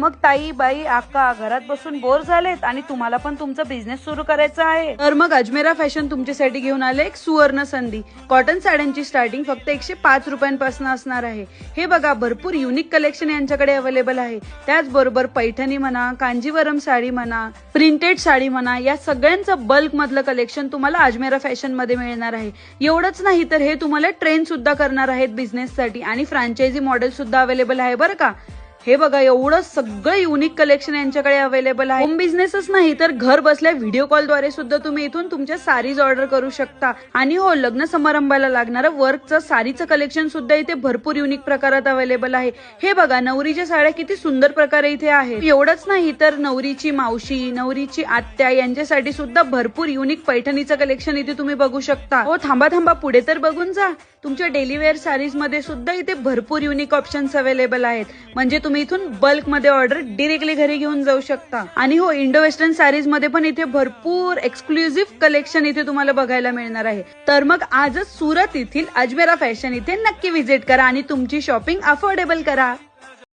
मग ताई बाई आका घरात बसून बोर झालेत आणि तुम्हाला पण तुमचा बिझनेस सुरू करायचा आहे तर मग अजमेरा फॅशन तुमच्यासाठी घेऊन आले एक सुवर्ण संधी। कॉटन साड्यांची स्टार्टिंग फक्त 105 रुपयांपासून असणार आहे। हे बघा भरपूर युनिक कलेक्शन यांच्याकडे अवेलेबल आहे। त्याचबरोबर पैठणी म्हणा, कांजीवरम साडी म्हणा, प्रिंटेड साडी म्हणा, या सगळ्यांचं बल्क मधलं कलेक्शन तुम्हाला अजमेरा फॅशन मध्ये मिळणार आहे। एवढंच नाही तर हे तुम्हाला ट्रेन सुद्धा करणार आहेत बिझनेस साठी आणि फ्रँचायझी मॉडेल सुद्धा अवेलेबल आहे बरं का। हे बघा एवढं सगळं युनिक कलेक्शन यांच्याकडे अवेलेबल आहे। होम बिझनेसच नाही तर घर बसल्या व्हिडिओ कॉलद्वारे सुद्धा तुम्ही इथून तुमच्या साडीज ऑर्डर करू शकता। आणि हो, लग्न समारंभाला लागणारं वर्कचं साडीचं कलेक्शन सुद्धा इथे भरपूर युनिक प्रकारात अवेलेबल आहे। हे बघा नवरीच्या साड्या किती सुंदर प्रकारे इथे आहेत। एवढंच नाही तर नवरीची मावशी, नवरीची आत्या यांच्यासाठी सुद्धा भरपूर युनिक पैठणीचं कलेक्शन इथे तुम्ही बघू शकता। हो थांबा पुढे तर बघून जा। तुमच्या डेली वेअर साडीज मध्ये सुद्धा इथे भरपूर युनिक ऑप्शन्स अवेलेबल आहेत। म्हणजे तुम्ही इथून बल्क मध्ये ऑर्डर डिरेक्टली घरी घेऊन जाऊ शकता। आणि हो, इंडो वेस्टर्न साडीज मध्ये पण इथे भरपूर एक्सक्लुझिव्ह कलेक्शन इथे तुम्हाला बघायला मिळणार आहे। तर मग आजच सुरत येथील अजमेरा फॅशन इथे नक्की व्हिजिट करा आणि तुमची शॉपिंग अफोर्डेबल करा।